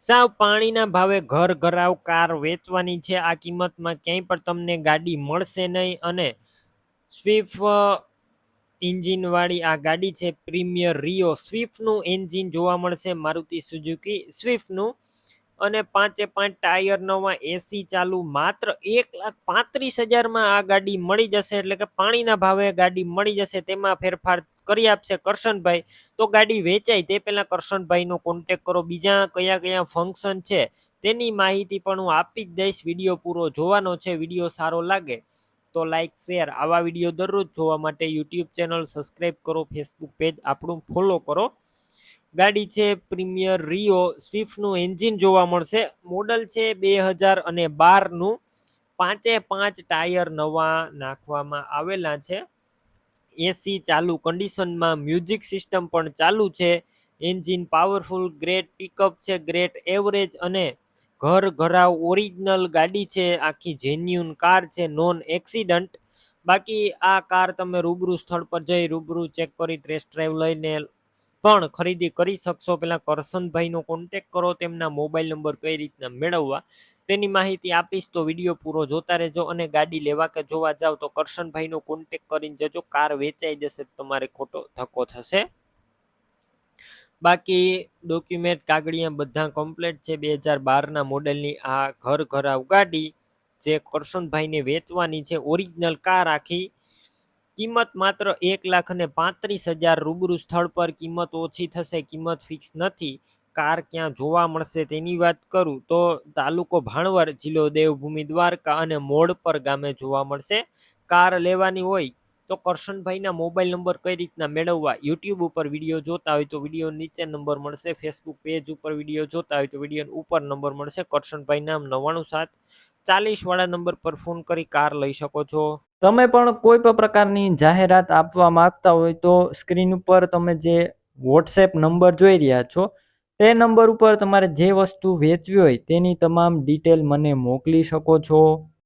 સાવ પાણીના ભાવે ઘર ઘરાવ કાર વેચવાની છે। આ કિંમતમાં ક્યાંય પણ તમને ગાડી મળશે નહીં અને સ્વિફ્ટ એન્જિનવાળી આ ગાડી છે પ્રીમિયર રિયો સ્વિફ્ટનું એન્જિન જોવા મળશે મારુતિ સુઝુકી સ્વિફ્ટનું અને 5 ટાયર નવા એસી ચાલુ માત્ર 1,35,000 આ ગાડી મળી જશે। એટલે કે પાણીના ભાવે ગાડી મળી જશે, તેમાં ફેરફાર કરી આપશે કરશનભાઈ। તો ગાડી વેચાય તે પહેલા કરશનભાઈનો કોન્ટેક કરો। બીજા કયા કયા ફંક્શન છે તેની માહિતી પણ હું આપી જ દઈશ। વિડીયો પૂરો જોવાનો છે। વિડીયો સારો લાગે તો લાઈક શેર, આવા વિડીયો દરરોજ જોવા માટે યુટ્યુબ ચેનલ સબસ્ક્રાઈબ કરો, ફેસબુક પેજ આપણું ફોલો કરો। ગાડી છે પ્રીમિયર રિયો સ્વિફ્ટનું એન્જિન જોવા મળશે। મોડલ છે 2012નું। 5 ટાયર નવા નાખવામાં આવેલા છે। એસી ચાલુ કન્ડિશનમાં, મ્યુઝિક સિસ્ટમ પણ ચાલુ છે। એન્જિન પાવરફુલ, ગ્રેટ પિકઅપ છે, ગ્રેટ એવરેજ અને ઘર ઘરાવ ઓરિજિનલ ગાડી છે। આખી જેન્યુન કાર છે, નોન એક્સિડન્ટ। બાકી આ કાર તમે રૂબરૂ સ્થળ પર જઈ રૂબરૂ ચેક કરી ટેસ્ટ ડ્રાઈવ લઈને પણ ખરીદી કરી શકશો। પેલા કરશનભાઈનો કોન્ટેક કરો, તેમના મોબાઈલ નંબર કઈ રીતના મેળવવા તેની માહિતી આપીશ, તો વિડીયો પૂરો જોતા રહેજો। અને ગાડી લેવા કે જોવા જાવ તો કરશનભાઈનો કોન્ટેક કરીને જજો, કાર વેચાઈ જશે તમારે ખોટો ધક્કો થશે। બાકી ડોક્યુમેન્ટ કાગળિયા બધા કમ્પ્લીટ છે। 2012ના મોડેલની આ ઘર ઘરાવ ગાડી જે કરશનભાઈને વેચવાની છે, ઓરિજિનલ કાર આખી। કિંમત માત્ર 1,35,000 રૂબરૂ સ્થળ પર કિંમત ઓછી થશે, કિંમત ફિક્સ નથી। કાર ક્યાં જોવા મળશે તેની વાત કરું તો તાલુકો ભાણવર, જિલ્લો દેવભૂમિ દ્વારકા અને મોડ પર ગામે જોવા મળશે। કાર લેવાની હોય તો કરશનભાઈના મોબાઈલ નંબર કઈ રીતના મેળવવા, યુટ્યુબ ઉપર વિડીયો જોતા હોય તો વિડીયો નીચે નંબર મળશે, ફેસબુક પેજ ઉપર વિડીયો જોતા હોય તો વિડીયો ઉપર નંબર મળશે। કરશનભાઈ નામ 99740 વાળા નંબર પર ફોન કરી કાર લઈ શકો છો। તમે પણ કોઈ પણ પ્રકારની જાહેરાત આપવા માંગતા હોય તો સ્ક્રીન ઉપર તમે જે વોટ્સએપ નંબર જોઈ રહ્યા છો તે નંબર ઉપર તમારે જે વસ્તુ વેચવી હોય તેની તમામ ડિટેલ મને મોકલી શકો છો।